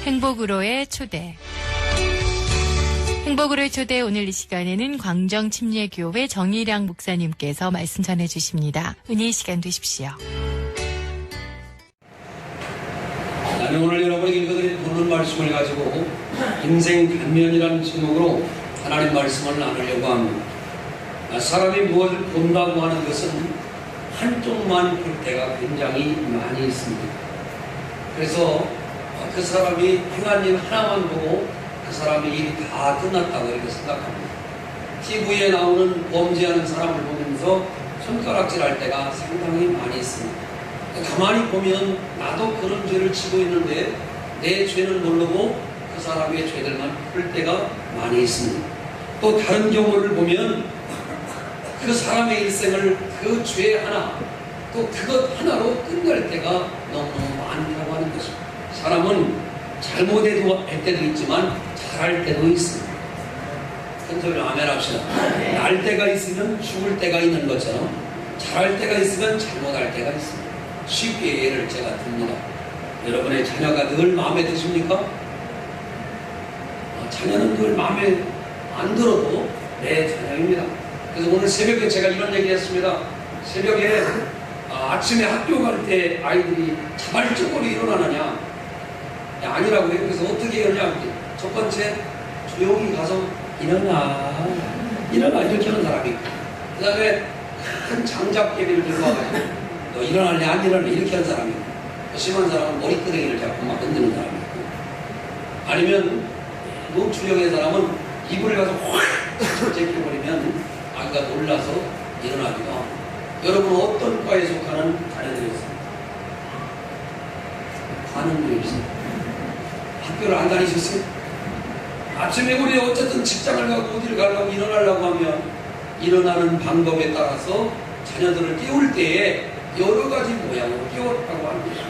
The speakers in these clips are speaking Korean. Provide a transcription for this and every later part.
행복으로의 초대. 행복으로의 초대, 오늘 이 시간에는 광정침례교회 정일양 목사님께서 말씀 전해주십니다. 은혜의 시간 되십시오. 나는 오늘 여러분에게 읽어드린 본문 말씀을 가지고 인생 단면이라는 제목으로 하나님 말씀을 나누려고 합니다. 사람이 무엇을 본다고 하는 것은 한쪽만 볼 때가 굉장히 많이 있습니다. 그래서 그 사람이 행한 일 하나만 보고 그 사람의 일이 다 끝났다고 이렇게 생각합니다. TV에 나오는 범죄하는 사람을 보면서 손가락질할 때가 상당히 많이 있습니다. 가만히 보면 나도 그런 죄를 지고 있는데 내 죄는 모르고 그 사람의 죄들만 풀 때가 많이 있습니다. 또 다른 경우를 보면 그 사람의 일생을 그 죄 하나 또 그것 하나로 끝날 때가 너무너무 많다고 하는 것입니다. 사람은 잘못해도 할 때도 있지만 잘할 때도 있습니다. 큰 소리로 아멘 합시다. 날 때가 있으면 죽을 때가 있는 것처럼 잘할 때가 있으면 잘못할 때가 있습니다. 쉽게 예를 제가 듭니다. 여러분의 자녀가 늘 마음에 드십니까? 자녀는 늘 마음에 안 들어도 내 자녀입니다. 그래서 오늘 새벽에 제가 이런 얘기 했습니다. 새벽에 아침에 학교 갈 때 아이들이 자발적으로 일어나느냐? 아니라고 해요. 그래서 어떻게 해야 하냐? 첫 번째, 조용히 가서 일어나 이렇게 하는 사람이 있고, 그 다음에 큰 장작개비를 들고 와가지고 너 일어날래 안 일어날래 이렇게 하는 사람이 있고, 심한 사람은 머리끄댕이를 잡고 막 흔드는 사람이 있고, 아니면 노출형의 사람은 이불에 가서 확 제껴버리면 아이가 놀라서 일어나기도 하고. 여러분은 어떤 과에 속하는 자녀들이 있습니까? 관원들이 있습니다. 학교를 안 다니셨어요? 아침에 우리 어쨌든 직장을 가고 어디를 가려고 일어나려고 하면 일어나는 방법에 따라서 자녀들을 깨울 때에 여러 가지 모양으로 깨웠다고 합니다.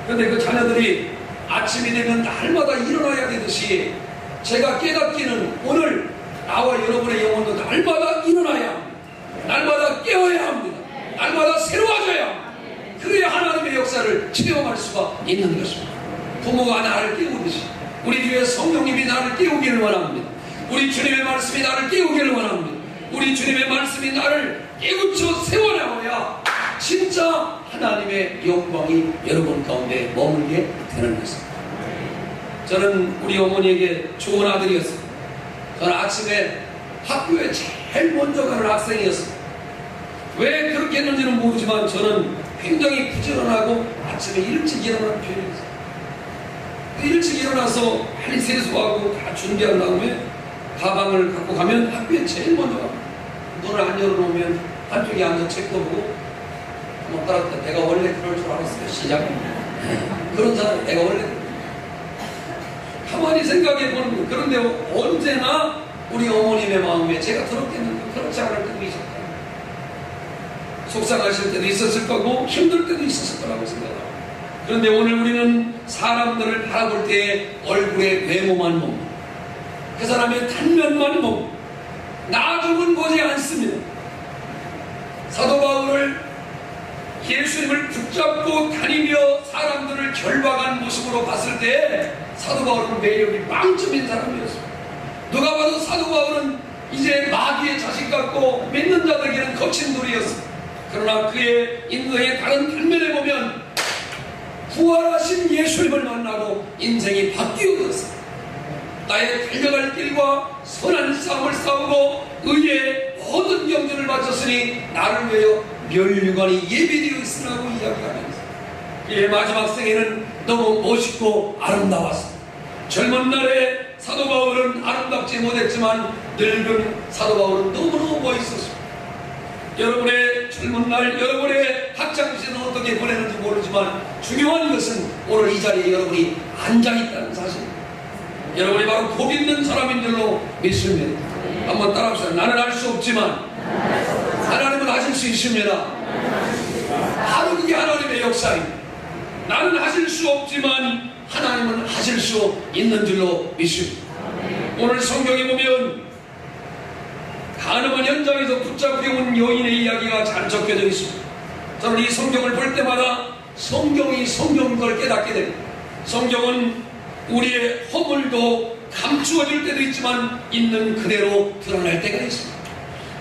그런데 그 자녀들이 아침이 되면 날마다 일어나야 되듯이 제가 깨닫기는 오늘 나와 여러분의 영혼도 날마다 일어나야 합니다. 날마다 깨어야 합니다. 날마다 새로워져야 합니다. 그래야 하나님의 역사를 체험할 수가 있는 것입니다. 부모가 나를 깨우듯이 우리 주의 성령님이 나를 깨우기를 원합니다. 우리 주님의 말씀이 나를 깨우기를 원합니다. 우리 주님의 말씀이 나를 깨우쳐 세워나가야 진짜 하나님의 영광이 여러분 가운데 머물게 되는 것입니다. 저는 우리 어머니에게 좋은 아들이었어요. 저는 아침에 학교에 제일 먼저 가는 학생이었어요. 왜 그렇게 했는지는 모르지만 저는 굉장히 부지런하고 아침에 일찍 일어나는 편이었어요. 일찍 일어나서 빨리 세수하고 다 준비한 다음에 가방을 갖고 가면 학교에 제일 먼저 갑니다. 문을 안 열어놓으면 한쪽에 앉아 책도 보고 한번 따랐다. 내가 원래 그럴 줄 알았어요. 시작. 그런 사람 내가 원래 가만히 생각해 보는 거예요. 그런데 언제나 우리 어머님의 마음에 제가 들었겠는데 그렇지 않을 때도 있었다. 속상하실 때도 있었을 거고 힘들 때도 있었을 거라고 생각합니다. 그런데 오늘 우리는 사람들을 바라볼 때 얼굴의 외모만 봅니다. 그 사람의 단면만 봅니다. 나중은 보지 않습니다. 사도 바울을 예수님을 붙잡고 다니며 사람들을 결박한 모습으로 봤을 때 사도 바울은 매력이 빵점인 사람이었습니다. 누가 봐도 사도 바울은 이제 마귀의 자식 같고 믿는 자들에게는 거친 돌이었습니다. 그러나 그의 인생의 다른 단면에 보면 부활하신 예수님을 만나고 인생이 바뀌어졌습니다. 나의 달려갈 길과 선한 싸움을 싸우고 의의 모든 경주를 바쳤으니 나를 위하여 멸류관이 예비되어 있으라고 이야기하면서 그의 마지막 생애는 너무 멋있고 아름다웠습니다. 젊은 날에 사도 바울은 아름답지 못했지만 늙은 사도 바울은 너무너무 멋있었습니다. 여러분의 젊은 날, 여러분의 학창시절은 어떻게 보내는지 모르지만 중요한 것은 오늘 이 자리에 여러분이 앉아있다는 사실입니다. 여러분이 바로 복 있는 사람인 줄로 믿습니다. 한번 따라합시다. 나는 알 수 없지만 하나님은 하실 수 있습니다. 바로 그게 하나님의 역사입니다. 나는 하실 수 없지만 하나님은 하실 수 있는 줄로 믿습니다. 오늘 성경에 보면 가늠한 현장에서 붙잡혀 온 여인의 이야기가 잘 적혀져 있습니다. 저는 이 성경을 볼 때마다 성경이 성경인 걸 깨닫게 됩니다. 성경은 우리의 허물도 감추어질 때도 있지만 있는 그대로 드러날 때가 있습니다.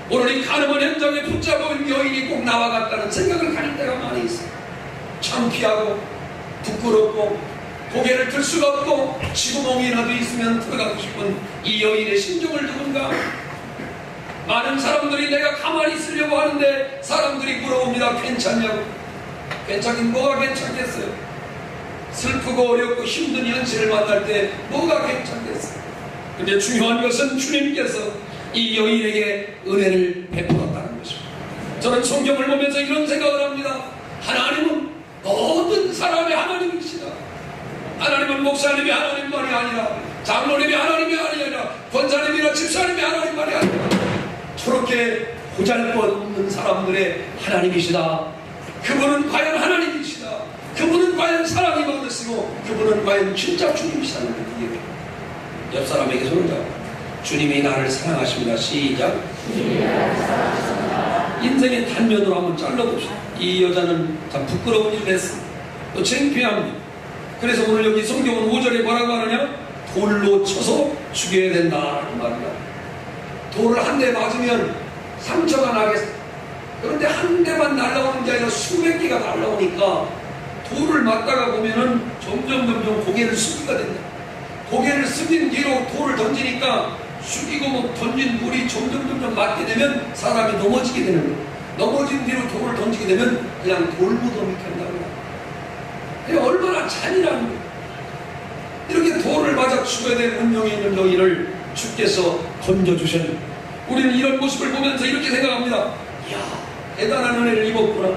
오늘 이 가늠한 현장에 붙잡은 여인이 꼭 나와 같다는 생각을 가질 때가 많이 있어요. 창피하고 부끄럽고 고개를 들 수가 없고 지구멍이라도 있으면 들어가고 싶은 이 여인의 심정을 누군가, 많은 사람들이 내가 가만히 있으려고 하는데 사람들이 물어봅니다. 괜찮냐고. 괜찮긴 뭐가 괜찮겠어요? 슬프고 어렵고 힘든 현실을 만날 때 뭐가 괜찮겠어요? 근데 중요한 것은 주님께서 이 여인에게 은혜를 베풀었다는 것입니다. 저는 성경을 보면서 이런 생각을 합니다. 하나님은 모든 사람의 하나님이시다. 하나님은 목사님이 하나님만이 아니라, 장로님이 하나님이 아니라, 권사님이나 집사님이 하나님만이 아니라, 저렇게 보잘것없는 사람들의 하나님이시다. 그분은 과연 하나님이시다. 그분은 과연 사랑이 많으시고 그분은 과연 진짜 주님이시다는 얘기예요. 옆 사람에게 손을 잡고 주님이 나를 사랑하십니다. 시작. 인생의 단면으로 한번 잘라봅시다. 이 여자는 참 부끄러운 일을 했어. 또 창피합니다. 그래서 오늘 여기 성경은 5절에 뭐라고 하느냐? 돌로 쳐서 죽여야 된다는 말이야. 돌을 한 대 맞으면 상처가 나겠어. 그런데 한 대만 날라오는 게 아니라 수백 개가 날라오니까 돌을 맞다가 보면은 점점 고개를 숙이게 된다. 고개를 숙인 뒤로 돌을 던지니까 숙이고 뭐 던진 돌이 점점 맞게 되면 사람이 넘어지게 되는 거예요. 넘어진 뒤로 돌을 던지게 되면 그냥 돌무덤이 된다고요. 얼마나 잔인한 거예요. 이렇게 돌을 맞아 죽어야 될 운명에 있는 너희를 주께서 건져주셨는데, 우리는 이런 모습을 보면서 이렇게 생각합니다. 이야, 대단한 은혜를 입었구나.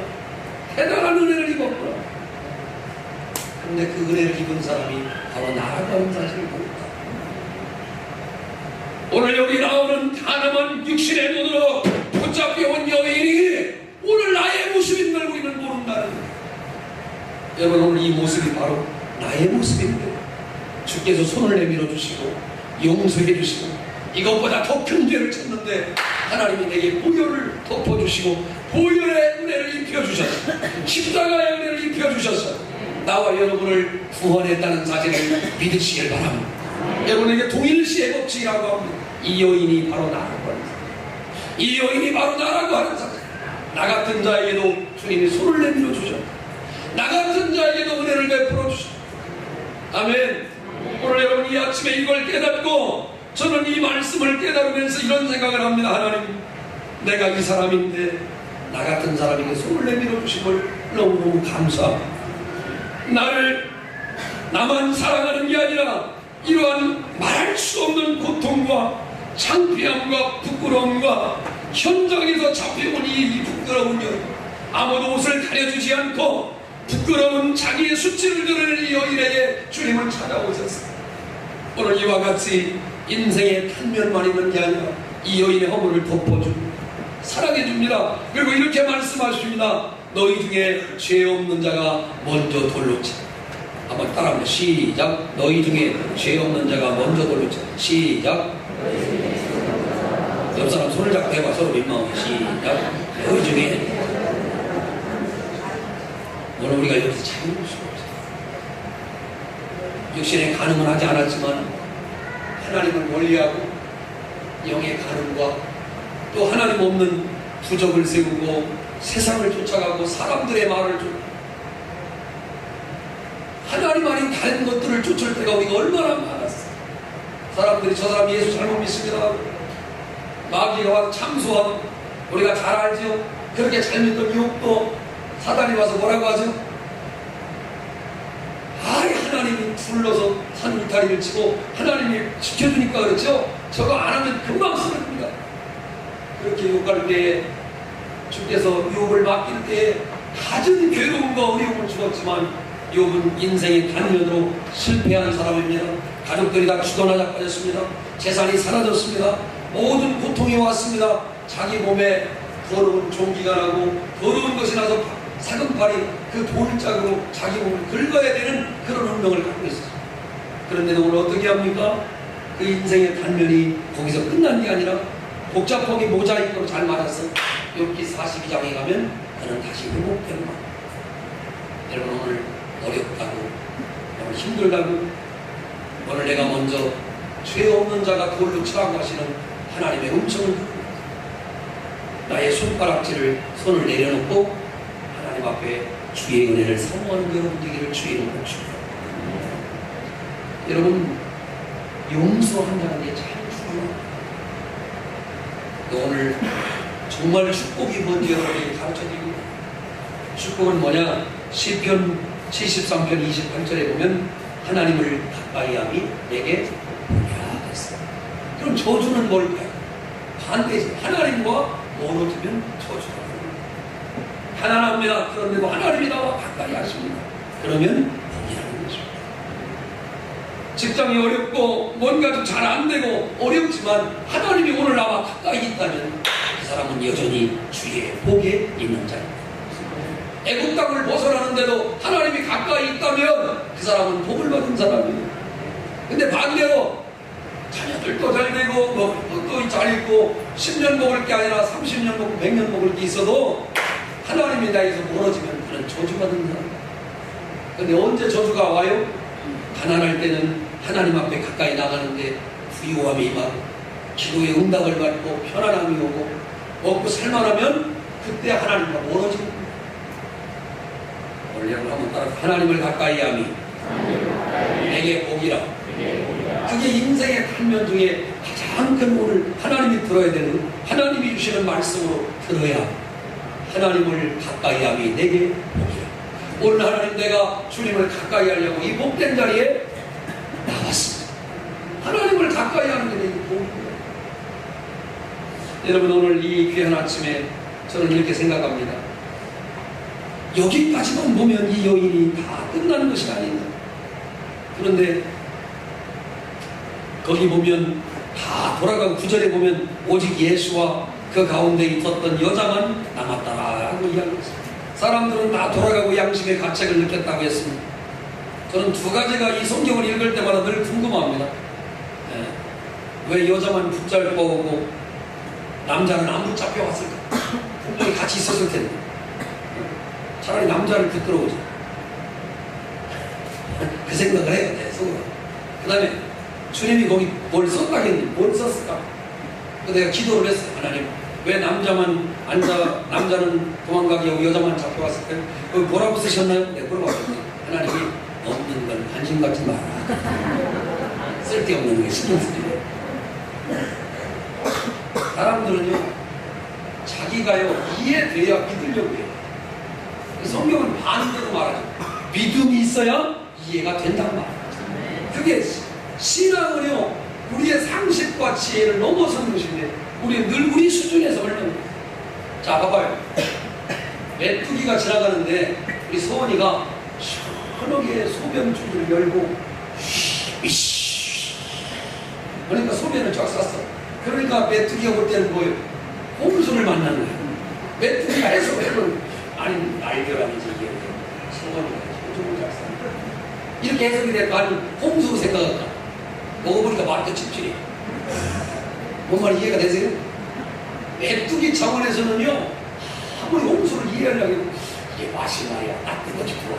대단한 은혜를 입었구나. 근데 그 은혜를 입은 사람이 바로 나라고 하는 사실을 봅니다. 오늘 여기 나오는 가늠한 육신의 눈으로 붙잡혀온 여인이 오늘 나의 모습인 걸 우리는 모른다는 거예요. 여러분, 오늘 이 모습이 바로 나의 모습인데 주께서 손을 내밀어 주시고 용서해 주시고 이것보다 더 큰 죄를 쳤는데 하나님이 내게 보혈을 덮어주시고 보혈의 은혜를 입혀주셨어. 십자가의 은혜를 입혀주셨어. 나와 여러분을 구원했다는 사실을 믿으시길 바랍니다. 여러분에게 동일시의 법칙이라고 합니다. 이 여인이 바로 나라고 하는 사실. 이 여인이 바로 나라고 하는 사실. 나 같은 자에게도 주님이 손을 내밀어 주셨다. 나 같은 자에게도 은혜를 베풀어 주셨다. 아멘. 오늘 여러분 이 아침에 이걸 깨닫고 저는 이 말씀을 깨달으면서 이런 생각을 합니다. 하나님, 내가 이 사람인데 나 같은 사람에게 손을 내밀어 주신 걸 너무너무 감사합니다. 나만 사랑하는 게 아니라 이러한 말할 수 없는 고통과 창피함과 부끄러움과 현장에서 잡혀온 이 부끄러운 여인, 아무도 옷을 가려주지 않고 부끄러운 자기의 수치를 드러내는 이 여인에게 주님을 찾아오셨습니다. 오늘 이와 같이 인생의 단면만 있는 게 아니라 이 여인의 허물을 덮어줍니다. 사랑해줍니다. 그리고 이렇게 말씀하십니다. 너희 중에 죄 없는 자가 먼저 돌로 쳐. 한번 따라합니다. 시작. 너희 중에 죄 없는 자가 먼저 돌로 쳐. 시작. 옆 사람 손을 잡고 해봐. 서로 민망하게. 시작. 너희 중에. 오늘 우리가 여기서 참 볼 수가 없어요. 육신의 가늠은 하지 않았지만 하나님을 멀리하고 영의 가늠과 또 하나님 없는 부적을 세우고 세상을 쫓아가고 사람들의 말을 하나님 아닌 다른 것들을 쫓을 때가 우리가 얼마나 많았어. 사람들이 저 사람 예수 잘못 믿습니다. 마귀가 와서 참소하고 우리가 잘 알죠. 그렇게 잘 믿던 유혹도 사단이 와서 뭐라고 하죠? 하나님이 불러서 산 울타리를 치고 하나님이 지켜주니까 그렇죠. 저거 안 하면 금방 쓰러집니다. 그렇게 유혹할 때에 주께서 유혹을 맡길 때에 갖은 괴로움과 어려움을 주었지만 욥은 인생의 단면으로 실패한 사람입니다. 가족들이 다 죽어나자 빠졌습니다. 재산이 사라졌습니다. 모든 고통이 왔습니다. 자기 몸에 더러운 종기가 나고 더러운 것이 나서 사금팔이 그 돌짝으로 자기 몸을 긁어야 되는 그런 운명을 갖고 있었어요. 그런데 오늘 어떻게 합니까? 그 인생의 단면이 거기서 끝난 게 아니라 복잡하게 모자이크로 잘 맞아서 욥기 42장에 가면 그는 다시 회복되는 거예요. 여러분, 오늘 어렵다고 오늘 힘들다고 오늘 내가 먼저 죄 없는 자가 돌로 치라고 하시는 하나님의 음성을 듣고 나의 손가락질을 손을 내려놓고 하나님 앞에 주의 은혜를 사모하는 여러분 되기를 주의 이름으로 축복합니다. 여러분, 용서한다는 게 참 중요합니다. 오늘 정말 축복이 뭔지 여러분에게 가르쳐드리고, 축복은 뭐냐? 시편 73편 28절에 보면 하나님을 가까이함이 내게 복이라 했어요. 그럼 저주는 뭘까요? 반대지. 하나님과 멀어지면 저주가 됩니다. 가난합니다. 그런데도 하나님이 나와 가까이 하십니다. 그러면 복이라는 것입니다. 직장이 어렵고 뭔가 좀 잘 안 되고 어렵지만 하나님이 오늘 나와 가까이 있다면 그 사람은 여전히 주의 복에 있는 자입니다. 애국 땅을 벗어나는데도 하나님이 가까이 있다면 그 사람은 복을 받은 사람이에요. 근데 반대로 자녀들도 잘 되고 또 잘 있고 10년 먹을 게 아니라 30년 먹고 100년 먹을 게 있어도 하나님이 나에서 멀어지면 그는 저주받은 사람. 근데 언제 저주가 와요? 가난할 때는 하나님 앞에 가까이 나가는데 부유함이 임하고 기도의 응답을 받고 편안함이 오고 먹고 살만하면 그때 하나님과 멀어지는 거예요. 오늘 여러분 한번 따라 하나님을 가까이 함이 내게 복이라. 그게 인생의 단면 중에 가장 큰 오늘 하나님이 들어야 되는, 하나님이 주시는 말씀으로 들어야 하나님을 가까이 함이 내게 복이라. 오늘 하나님, 내가 주님을 가까이 하려고 이 복된 자리에 나왔습니다. 하나님을 가까이 하는 게 내게 복입니다. 여러분, 오늘 이 귀한 아침에 저는 이렇게 생각합니다. 여기까지만 보면 이 여인이 다 끝나는 것이 아닌가. 그런데 거기 보면 다 돌아가고 9절에 보면 오직 예수와 그 가운데 있었던 여자만 남았다라고 이야기했습니다. 사람들은 다 돌아가고 양심의 가책을 느꼈다고 했습니다. 저는 두 가지가 이 성경을 읽을 때마다 늘 궁금합니다. 왜 여자만 붙잡혀 오고 남자는 안 붙잡혀 왔을까? 분명히 같이 있었을 텐데 차라리 남자를 붙들어 오자. 그 생각을 해요, 내 속으로. 그 다음에 주님이 거기 뭘 썼다겠니? 뭘 썼을까? 내가 기도를 했어요. 하나님, 왜 남자만 남자는 도망가게 하고 여자만 잡혀왔을 때 거기 뭐라고 쓰셨나요? 내가 물어봤더니 하나님이 없는 건 관심 갖지 마라. 쓸데없는 게 신경 쓰지 마. 사람들은요, 자기가요 이해돼야 믿으려고 해요. 성경은 반대로 말하죠. 믿음이 있어야 이해가 된단 말이에요. 그게 신앙은요, 우리의 상식과 지혜를 넘어서는 것인데 우리는 늘 우리 수준에서 하려는 거예요. 자, 봐봐요. 메뚜기가 지나가는데 우리 서원이가 시원하게 소변줄을 열고 그러니까 소변을 쫙 쌌어. 그러니까 메뚜기가 볼 때는 뭐예요? 홍수를 만나는 거예요. 메뚜기가 해석해보는, 아니 날벼락이지 이게 서원이가 소변을 잘 쌌다 이렇게 해석이 될까? 아니 홍수로 생각할까? 먹어보니까 맛도 찝찝해. 뭔 말이 이해가 되세요? 메뚜기 차원에서는요, 아무리 홍수를 이해하려고 해도 이게 맛이 말이야 딱 뜨거지 부어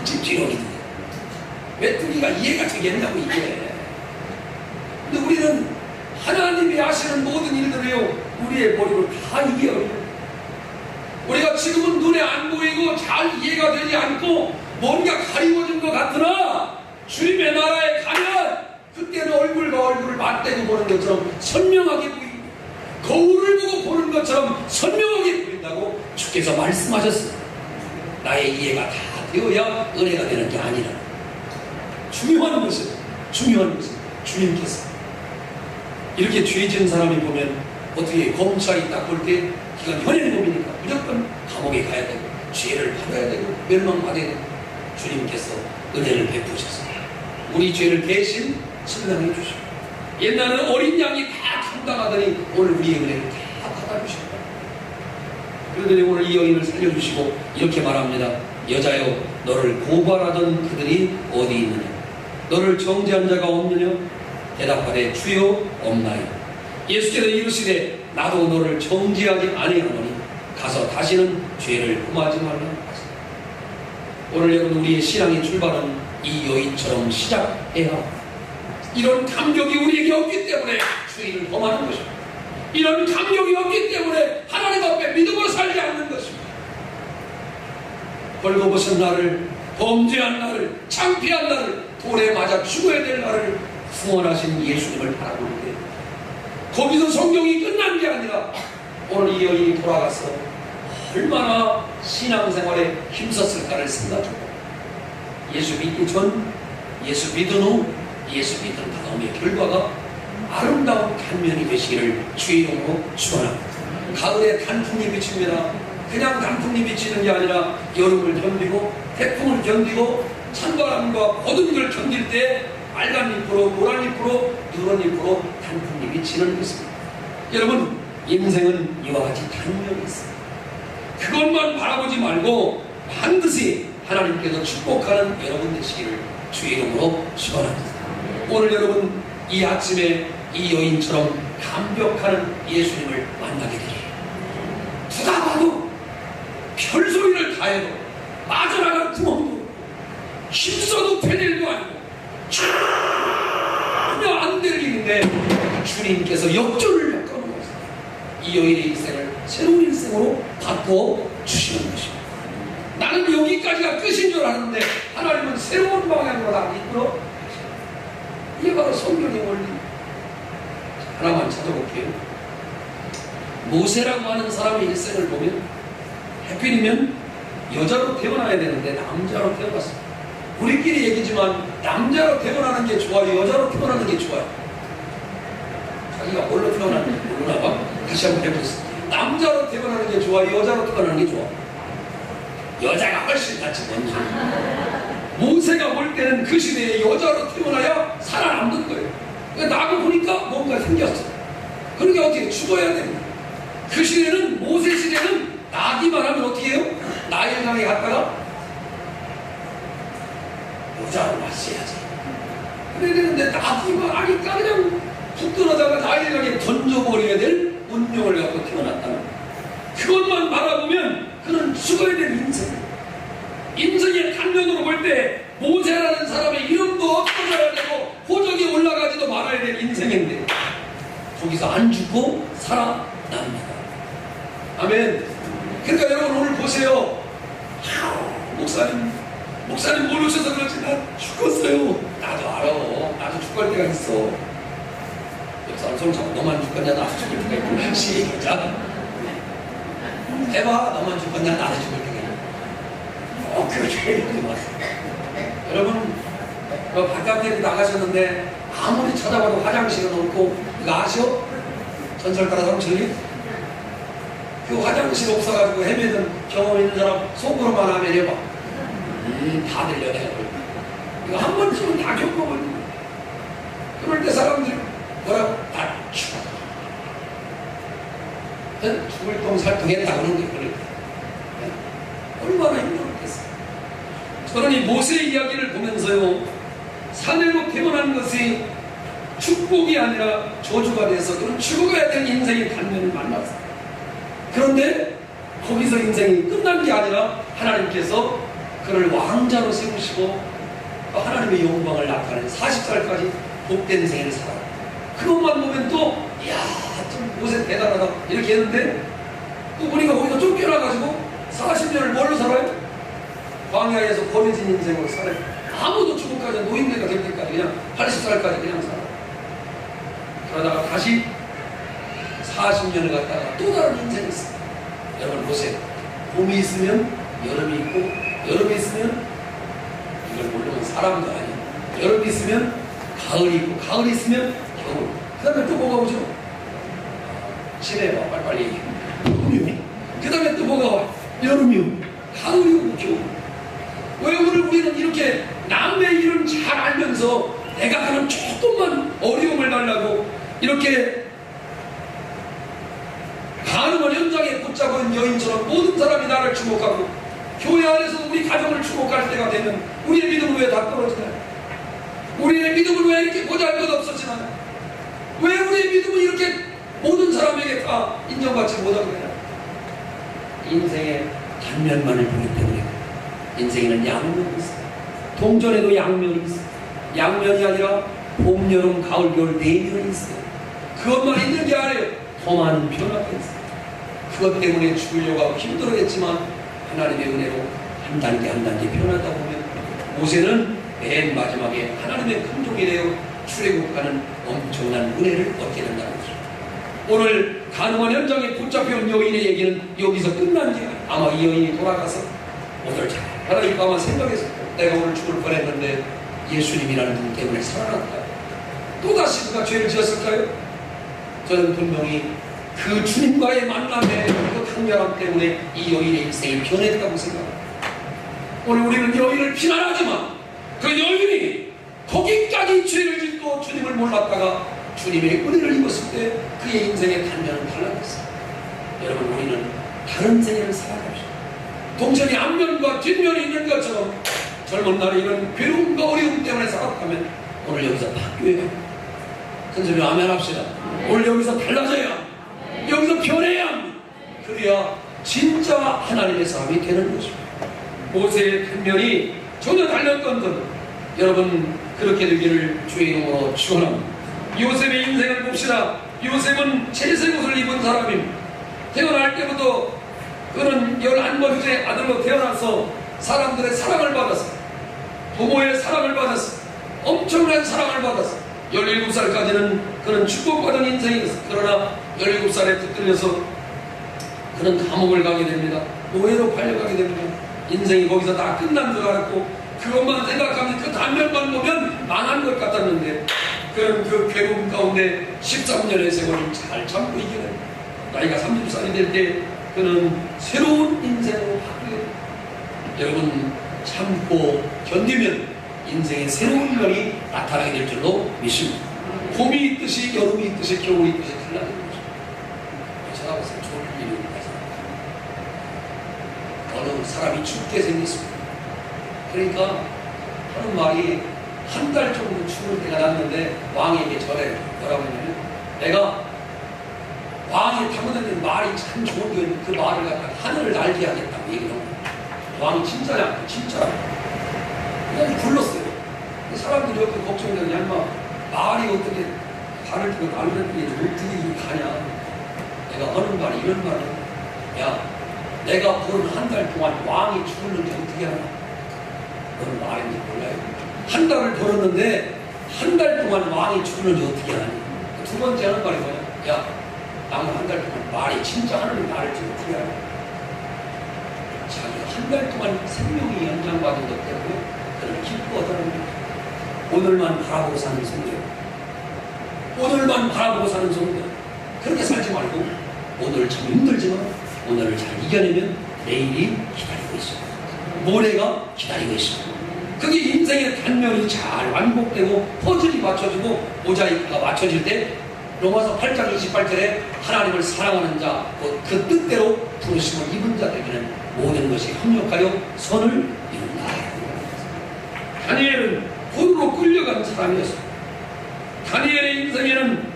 찝찝하게 돼. 메뚜기가 이해가 되겠냐고 이게. 근데 우리는 하나님이 하시는 모든 일들을요 우리의 머리로 다 이해해요. 우리가 지금은 눈에 안 보이고 잘 이해가 되지 않고 뭔가 가리워진 것 같으나 주님의 나라에 가면 그때는 얼굴과 얼굴을 맞대고 보는 것처럼 선명하게 보이고 거울을 보고 보는 것처럼 선명하게 보인다고 주께서 말씀하셨습니다. 나의 이해가 다 되어야 은혜가 되는 게 아니라 중요한 것은 주님께서 이렇게 죄 지은 사람이 보면 어떻게 검찰이 딱 볼 때 기간 현행범이니까 무조건 감옥에 가야 되고 죄를 받아야 되고 멸망받아야 되고 주님께서 은혜를 베푸셨습니다. 우리 죄를 대신 증명해 주시고 옛날에는 어린 양이 다 감당하더니 오늘 우리의 은혜를 다 받아주십니다. 그러더니 오늘 이 여인을 살려주시고 이렇게 말합니다. 여자여, 너를 고발하던 그들이 어디 있느냐? 너를 정죄한 자가 없느냐? 대답하되 주여 없나이다. 예수께서 이르시되 나도 너를 정죄하지 아니하노니 가서 다시는 죄를 범하지 말라 하시다. 오늘 여러분, 우리의 신앙의 출발은 이 여인처럼 시작해야 합니다. 이런 감격이 우리에게 없기 때문에 주의를 범하는 것입니다. 이런 감격이 없기 때문에 하나님 앞에 믿음으로 살지 않는 것입니다. 벌거벗은 나를, 범죄한 나를, 창피한 나를, 돌에 맞아 죽어야 될 나를 후원하신 예수님을 바라볼 때 거기서 성경이 끝난 게 아니라 오늘 이 여인이 돌아가서 얼마나 신앙생활에 힘썼을까를 생각하고 예수 믿기 전, 예수 믿은 후, 예수 믿은 다음의 결과가 아름다운 단면이 되시기를 주의 이름으로 축원합니다. 가을에 단풍이 비칩니다. 그냥 단풍이 비치는 게 아니라 여름을 견디고 태풍을 견디고 찬바람과 모든 걸 견딜 때 빨간 잎으로 노란 잎으로 누런 잎으로 단풍이 비치는 것입니다. 여러분, 인생은 이와 같이 단면이 있습니다. 그것만 바라보지 말고 반드시 하나님께서 축복하는 여러분 되시기를 주의 이름으로 축원합니다. 오늘 여러분 이 아침에 이 여인처럼 감격하는 예수님을 만나게 되리라. 누가 봐도 별소리를 다해도 빠져나갈 구멍도 힘써도 될 일도 아니고 전혀 안 될 일인데 주님께서 역전을 겪어놓으셔서 이 여인의 인생을 새로운 인생으로 바꿔 주시는 것입니다. 나는 여기까지가 끝인 줄 알았는데 하나님은 새로운 방향으로 나 이끌어 가십니다. 이게 바로 성경의 원리. 하나만 찾아볼게요. 모세라고 하는 사람의 일생을 보면 하필이면 여자로 태어나야 되는데 남자로 태어났습니다. 우리끼리 얘기지만 남자로 태어나는 게 좋아요, 여자로 태어나는 게 좋아요? 자기가 뭘로 태어났는지 모르나 봐. 다시 한번 해보겠습니다. 남자로 태어나는 게 좋아요, 여자로 태어나는 게 좋아? 여자가 훨씬 낫지 뭔지. 모세가 볼 때는 그 시대에 여자로 태어나야 살아남는 거예요. 그러니까 나고 보니까 뭔가 생겼어. 그러니까 어떻게 죽어야 됩니다. 그 시대는, 모세 시대는 나기만 하면 어떻게 해요? 나일강에 갔다가 여자로 왔어야지. 그래야 되는데 나기만 하니까 그냥 툭 떨어다가 나일강에 던져버려야 될 운명을 갖고 태어났다는 거예요. 그것만 바라보면 그는 죽어야 될 인생. 인생의 단면으로 볼 때 모세라는 사람의 이름도 없어져야 되고 호적에 올라가지도 말아야 될 인생인데 거기서 안 죽고 살아납니다. 아멘. 그러니까 여러분 오늘 보세요. 목사님 모르셔서 그렇지 나 죽었어요. 나도 알아. 나도 죽을 때가 있어. 옆 사람 손 잡고 너만 죽겠냐 나도 죽을 때가 있고 시작. 해봐. 너만 죽겠냐 나도 죽을 때가 있고. 그렇게 이렇게 왔어. 여러분 바깥에 나가셨는데 아무리 찾아봐도 화장실은 없고 이거 아시오? 전설가라 삼천리? 그 화장실 없어가지고 헤매던 경험 있는 사람 속으로만 하면 해봐. 다 들려 내가 이거 한 번쯤은 다 겪어버리고 그럴 때 사람들이 뭐라고? 다 죽어. 죽을 똥 살똥했다 그런 게 그럴 때 얼마나 힘들었겠어. 저는 이 모세의 이야기를 보면서요 사내로 태어난 것이 축복이 아니라 저주가 돼서 그런 죽어가야 될 인생의 단면을 만났어요. 그런데 거기서 인생이 끝난 게 아니라 하나님께서 그를 왕자로 세우시고 하나님의 영광을 나타내는 40살까지 복된 생을 살아요. 그것만 보면 또 이야 좀 모세 대단하다 이렇게 했는데 또 보니까 거기서 쫓겨나가지고 40년을 뭘로 살아요? 광야에서 버려진 인생으로 살아요. 아무도 죽음까지 노인네가 될 때까지 그냥 80살까지 그냥 살아요. 그러다가 다시 40년을 갔다가 또 다른 인생이 있어요. 여러분 보세요. 봄이 있으면 여름이 있고 여름이 있으면 이걸 모르면 사람도 아니에요. 여름이 있으면 가을이 있고 가을이 있으면 겨울. 그 다음에 또 뭐가 오죠? 지내봐 빨리빨리 얘기해. 봄이 그 다음에 또 뭐가 와? 여름이 오고 가을이 오고 겨울. 왜 오늘 우리는 이렇게 남의 일은 잘 알면서 내가 그런 조금만 어려움을 달라고 이렇게 가늠을 현장에 붙잡고 있는 여인처럼 모든 사람이 나를 주목하고 교회 안에서 우리 가정을 주목할 때가 되면 우리의 믿음은 왜 다 떨어지나요? 우리의 믿음은 왜 이렇게 보잘것없어지나요? 왜 우리의 믿음은 이렇게 모든 사람에게 다 인정받지 못하게 되나요? 인생의 단면만을 보기 때문에 인생에는 양면이 있어요. 동전에도 양면이 있어요. 양면이 아니라 봄, 여름, 가을, 겨울 4년이 있어요. 그것만 있는 게 아니에요. 더 많은 변화가 있어요. 그것 때문에 죽으려고 하고 힘들어했지만 하나님의 은혜로 한 단계 한 단계 변하다 보면 모세는 맨 마지막에 하나님의 금종이 되어 출애굽하는 엄청난 은혜를 얻게 된다는 거죠. 오늘 가늠한 현장에 붙잡혀온 여인의 얘기는 여기서 끝난 게 아니에요. 아마 이 여인이 돌아가서 오늘 잘 하나님과 아마 생각했을 거예요. 내가 오늘 죽을 뻔했는데 예수님이라는 분 때문에 살아났다. 또다시 그가 죄를 지었을까요? 저는 분명히 그 주님과의 만남의 그 강렬함 때문에 이 여인의 인생이 변했다고 생각합니다. 오늘 우리는 여인을 비난하지만 그 여인이 거기까지 죄를 짓고 주님을 몰랐다가 주님의 은혜를 입었을 때 그의 인생의 단면은 달라졌어요. 여러분, 우리는 다른 세계를 살아갑시다. 동전이 앞면과 뒷면이 있는 것처럼 젊은 날에 이런 괴로움과 어려움 때문에 살았다면 오늘 여기서 바뀌어야 합니다. 선생님 아멘 합시다. 오늘 여기서 달라져야, 여기서 변해야 합니다. 그래야 진짜 하나님의 사람이 되는 것입니다. 모세의 단면이 전혀 달렸던 것, 여러분 그렇게 되기를 주의 이름으로 축원합니다. 요셉의 인생을 봅시다. 요셉은 채색 옷을 입은 사람입니다. 태어날 때부터 그는 11번째 아들로 태어나서 사람들의 사랑을 받았어요. 부모의 사랑을 받았어요. 엄청난 사랑을 받았어요. 17살까지는 그는 축복받은 인생이었어요. 그러나 17살에 붙들려서 그는 감옥을 가게 됩니다. 노예로 팔려가게 됩니다. 인생이 거기서 다 끝난 줄 알았고 그것만 생각하면 그 단면만 보면 망한 것 같았는데 그는 그 괴로움 가운데 13년의 세월을 잘 참고 이겨냅니다. 나이가 30살이 될 때 그는 새로운 인생으로 바뀌게 됩니다. 여러분, 참고 견디면 인생의 새로운 면이 나타나게 될 줄로 믿습니다. 봄이 있듯이 여름이 있듯이 겨울이 있듯이 달라지는 거죠. 찾아보세요. 좋은 일입니다. 어느 사람이 죽게 생겼습니다. 그러니까 하는 말이 한 달 정도 죽을 때가 났는데 왕에게 절해요. 뭐라고 하냐면 내가 왕이 타고다니는 말이 참 좋은 게 그 말을 갖다가 하늘을 날게 하겠다고 얘기를 합니다. 왕이 진짜냐? 진짜. 그냥 불렀어요. 사람들이 어떻게 걱정되냐? 막 말이 어떻게 발을 뜨고 날르는데 어떻게 가냐? 내가 하는 말이 이런 말이야. 야, 내가 본 한 달 동안 왕이 죽었는지 어떻게 하나? 너는 말인지 몰라요. 한 달을 벌었는데 한 달 동안 왕이 죽었는지 어떻게 하니? 두 번째 하는 말이 뭐냐? 야, 나는 한 달 동안 말이 진짜 하늘을 나를지 어떻게 하니? 자기가 한 달 동안 생명이 연장받은 것 때문에 그를 기뻐하더라는 거죠. 오늘만 바라보고 사는 성도, 오늘만 바라보고 사는 성도, 그렇게 살지 말고 오늘 참 힘들지만 오늘을 잘 이겨내면 내일이 기다리고 있습니다. 모레가 기다리고 있습니다. 그게 인생의 단면이 잘 완복되고 퍼즐이 맞춰지고 모자이크가 맞춰질 때 로마서 8장 28절에 하나님을 사랑하는 자, 그 뜻대로 부르심을 입은 자들에게는 모든 것이 협력하여 선을 이룬다. 다니엘은 포로로 끌려간 사람이었습니다. 다니엘의 인생에는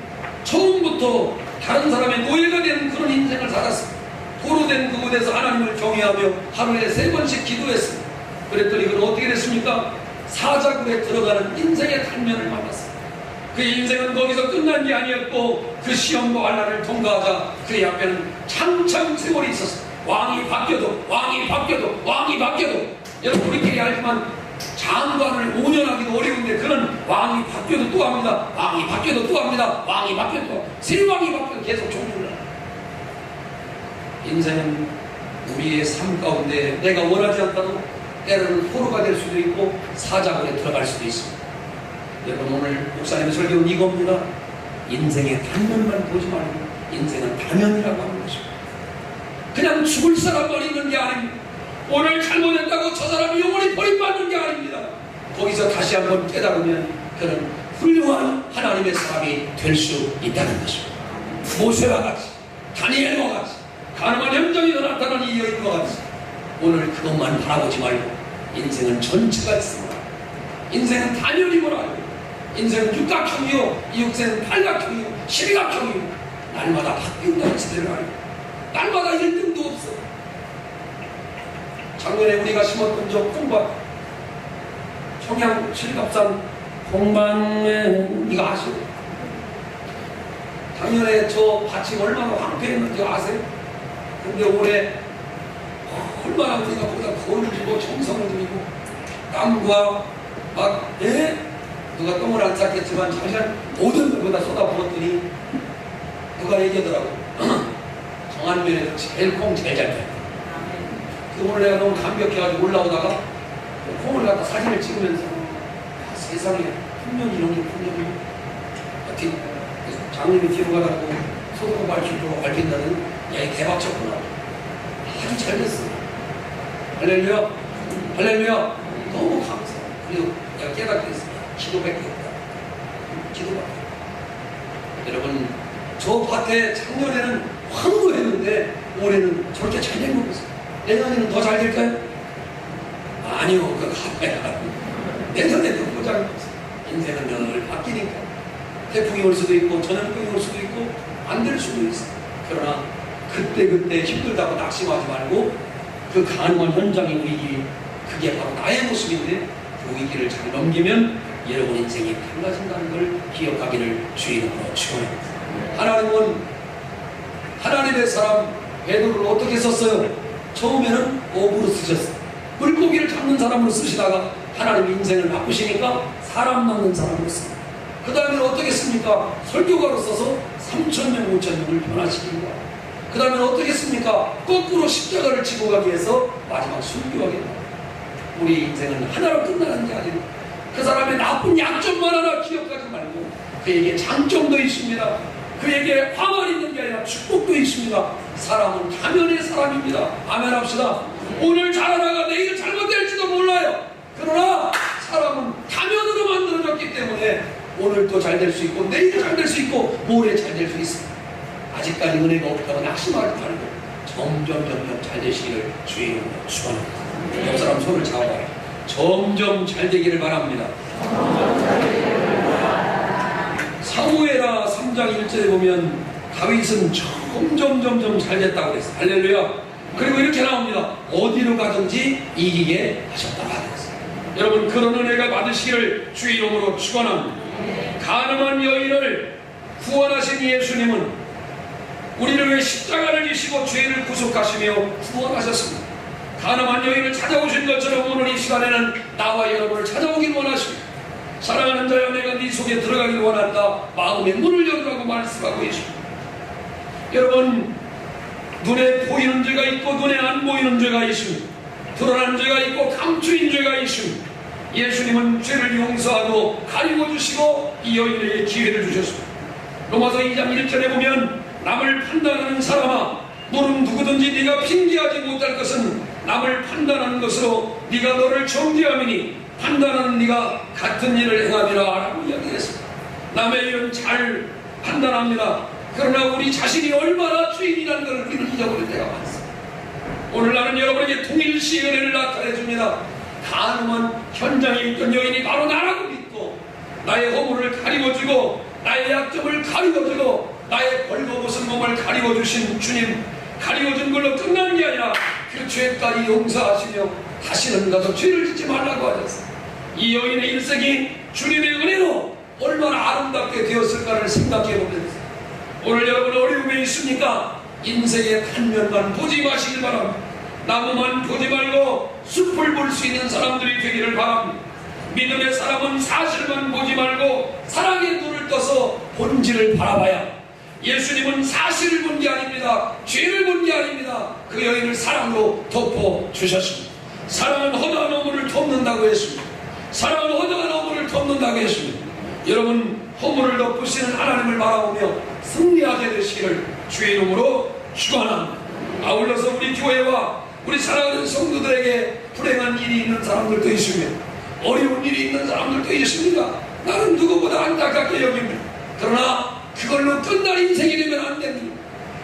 처음부터 다른 사람의 노예가 되는 그런 인생을 살았습니다. 포로된 그곳에서 하나님을 경외하며 하루에 3번씩 기도했습니다. 그랬더니 그는 어떻게 됐습니까? 사자굴에 들어가는 인생의 단면을 만났습니다. 그의 인생은 거기서 끝난 게 아니었고 그 시험과 환난을 통과하자 그의 앞에는 창창 세월이 있었습니다. 왕이 바뀌어도 여러분 우리끼리 알지만 장관을 5년 하기도 어려운데 그는 왕이 바뀌어도 또 합니다. 왕이 바뀌어도 또 합니다. 왕이 바뀌어도 또 새 왕이 바뀌어도 계속 종류를 합니다. 인생은 우리의 삶 가운데 내가 원하지 않다도 때로는 포로가 될 수도 있고 사자굴에 들어갈 수도 있습니다. 여러분 오늘 목사님의 설교는 이겁니다. 인생의 단면만 보지 말고 인생은 단면이라고 하는 것입니다. 그냥 죽을 사람만 있는 게 아닙니다. 오늘 잘못했다고 저 사람이 영원히 버림받는 게 아닙니다. 거기서 다시 한번 깨달으면 그는 훌륭한 하나님의 사람이 될 수 있다는 것입니다. 모세와 같이 다니엘과 같이 가늠한 현장에서 나타난 이 여인과 같이 오늘 그것만 바라보지 말고 인생은 전체가 있습니다. 인생은 단연이고 알고 인생은 육각형이요 이 육생은 팔각형이요 12각형이요 날마다 바뀐다는 시대를 알고 날마다 1등도 없어. 작년에 우리가 심었던 저 콩밭 청양 칠갑산 홍반에 이거 아시죠? 작년에 저 밭이 얼마나 황폐했는지 아세요? 근데 올해 얼마나 우리가 거기다 거울을 들고 정성을 들이고 땀과 막 누가 똥을 안 쌌겠지만 자기가 모든 걸 거기다 쏟아부었더니 누가 얘기하더라고. 정안면에서 제일 콩 제일 잘 돼. 오늘 내가 너무 감격해가지고 올라오다가 콩을 갖다 사진을 찍으면서 세상에 풍년이 이런 게 풍년이 어떻게 장님이 뒤로 가가지고 소금 밝히고 밝힌다는 야이 대박쳤구나. 아주 잘 됐어. 할렐루야 할렐루야. 너무 감사. 그리고 내가 깨닫게 됐어. 기도밖에 없다. 기도밖에. 여러분 저 밭에 작년에는 황무했는데 올해는 저렇게 잘 된 거 보세요. 내년에는 더 잘 될까요? 아니요. 그거 가봐야 내년에도 보장이 없어요. 인생은 늘 바뀌니까 태풍이 올 수도 있고 전염병이 올 수도 있고 안 될 수도 있어요. 그러나 그때 힘들다고 낙심하지 말고 그 가능한 현장의 위기, 그게 바로 나의 모습인데 그 위기를 잘 넘기면 여러분 인생이 달라진다는 걸 기억하기를 주의 이름으로 축원합니다. 하나님은 하나님의 사람 베드로를 어떻게 썼어요? 처음에는 어부로 쓰셨어요. 물고기를 잡는 사람으로 쓰시다가 하나님 인생을 바꾸시니까 사람 낳는 사람으로 씁니다. 그 다음에 어떻게 씁니까? 설교가로 써서 3,000명, 5,000명을 변화시킵니다. 그 다음에 어떻게 씁니까? 거꾸로 십자가를 지고 가기 위해서 마지막 순교하게 됩니다. 우리 인생은 하나로 끝나는 게 아니라 그 사람의 나쁜 약점만 하나 기억하지 말고 그에게 장점도 있습니다. 그에게 화만 있는 게 아니라 축복도 있습니다. 사람은 다면의 사람입니다. 아멘 합시다. 오늘 잘하다가 내일 잘못될지도 몰라요. 그러나 사람은 다면으로 만들어졌기 때문에 오늘도 잘 될 수 있고 내일 잘 될 수 있고 모레 잘 될 수 있습니다. 아직까지 은혜가 없다고 낙심하지 말고 점점 잘 되시기를 주의 이름으로 축원합니다. 옆 사람 손을 잡아봐요. 점점 잘 되기를 바랍니다. 사무엘하 3장 1절에 보면 다윗은 점점 잘 됐다고 그랬어요. 할렐루야. 그리고 이렇게 나옵니다. 어디로 가든지 이기게 하셨다고 그랬어요. 여러분 그런 은혜가 받으시기를 주의 이름으로 축원합니다. 가늠한 여인을 구원하신 예수님은 우리를 위해 십자가를 지시고 죄를 구속하시며 구원하셨습니다. 가늠한 여인을 찾아오신 것처럼 오늘 이 시간에는 나와 여러분을 찾아오길 원하십니다. 사랑하는 자여 내가 네 속에 들어가길 원한다. 마음의 문을 열으라고 말씀하고 계십니다. 여러분 눈에 보이는 죄가 있고 눈에 안 보이는 죄가 있습니다. 드러난 죄가 있고 감추인 죄가 있습니다. 예수님은 죄를 용서하고 가리고 주시고 이 여인에게 기회를 주셨습니다. 로마서 2장 1절에 보면 남을 판단하는 사람아 너는 누구든지 네가 핑계하지 못할 것은 남을 판단하는 것으로 네가 너를 정죄함이니 판단하는 네가 같은 일을 행함이라 라고 이야기했습니다. 남의 일은 잘 판단합니다. 그러나 우리 자신이 얼마나 죄인이라는 것을 우리는 잊어버릴 때가 많습니다. 오늘 나는 여러분에게 동일시의 은혜를 나타내 줍니다. 가늠한 현장에 있던 여인이 바로 나라고 믿고 나의 허물을 가리워주고 나의 약점을 가리워주고 나의 벌거벗은 몸을 가리워주신 주님, 가리워준 걸로 끝나는 게 아니라 그 죄까지 용서하시며 다시는 가서 죄를 짓지 말라고 하셨어요. 이 여인의 일생이 주님의 은혜로 얼마나 아름답게 되었을까를 생각해 보면서 오늘 여러분 어려움에 있습니까? 인생의 단면만 보지 마시길 바랍니다. 나무만 보지 말고 숲을 볼 수 있는 사람들이 되기를 바랍니다. 믿음의 사람은 사실만 보지 말고 사랑의 눈을 떠서 본질을 바라봐야. 예수님은 사실을 본 게 아닙니다. 죄를 본 게 아닙니다. 그 여인을 사랑으로 덮어주셨습니다. 사랑은 허다한 허물을 덮는다고 했습니다. 사랑은 허다한 허물을 덮는다고 했습니다. 여러분 허물을 덮으시는 하나님을 바라보며 승리하게 되시기를 주의 이름으로 축원합니다. 아울러서 우리 교회와 우리 사랑하는 성도들에게 불행한 일이 있는 사람들도 있으며 어려운 일이 있는 사람들도 있습니다. 나는 누구보다 안타깝게 여깁니다. 그러나 그걸로 끝날 인생이 되면 안 됩니다.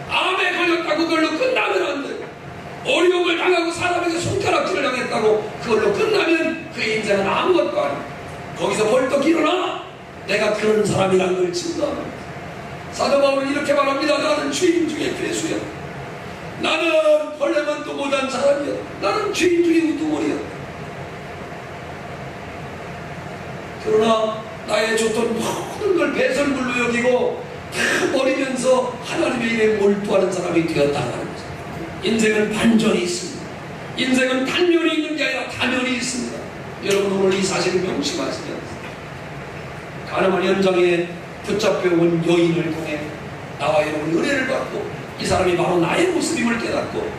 암에 걸렸다고 그걸로 끝나면 안 돼요. 어려움을 당하고 사람에게 손가락질을 당했다고 그걸로 끝나면 그 인생은 아무것도 아니에요. 거기서 벌떡 일어나 내가 그런 사람이라는 걸 증거합니다. 사도 바울은 이렇게 말합니다. 나는 죄인 중에 괴수야. 나는 벌레만도 못한 사람이야. 나는 죄인 중에 우두머리야. 그러나 나의 줬던 모든 걸 배설물로 여기고 다 버리면서 하나님의 일에 몰두하는 사람이 되었다는 거죠. 인생은 반전이 있습니다. 인생은 단면이 있는 게 아니라 다면이 있습니다. 여러분 오늘 이 사실을 명심하시면 가늠한 현장에 붙잡혀 온 여인을 통해 나와 여러분 은혜를 받고 이 사람이 바로 나의 모습임을 깨닫고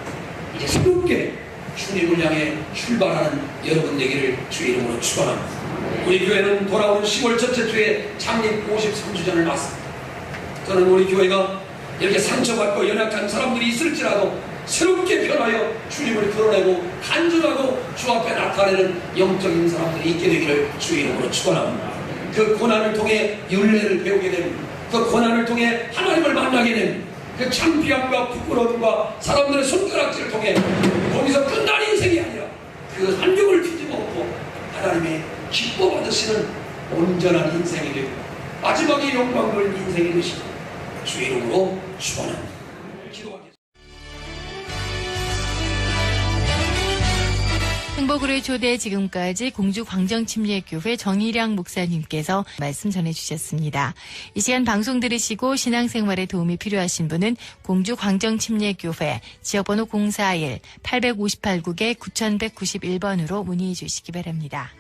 이제 새롭게 주님을 향해 출발하는 여러분 되기를 주의 이름으로 축원합니다. 우리 교회는 돌아오는 10월 첫째 주에 창립 53주년을 맞습니다. 저는 우리 교회가 이렇게 상처받고 연약한 사람들이 있을지라도 새롭게 변하여 주님을 드러내고 간절하고 주 앞에 나타내는 영적인 사람들이 있게 되기를 주의 이름으로 축원합니다. 그 고난을 통해 윤례를 배우게 됩니다. 그 고난을 통해 하나님을 만나게 됩니다. 그 창피함과 부끄러움과 사람들의 손가락질을 통해 거기서 끝난 인생이 아니라 그 환경을 뒤집어 엎고 하나님의 기뻐 받으시는 온전한 인생이 되고 마지막에 영광을 인생이 되시고 주의 이름으로 축원합니다. 기도하겠습니다. 행복으로의 초대 지금까지 공주광정침례교회 정일양 목사님께서 말씀 전해주셨습니다. 이 시간 방송 들으시고 신앙생활에 도움이 필요하신 분은 공주광정침례교회 지역번호 041-858국에 9191번으로 문의해 주시기 바랍니다.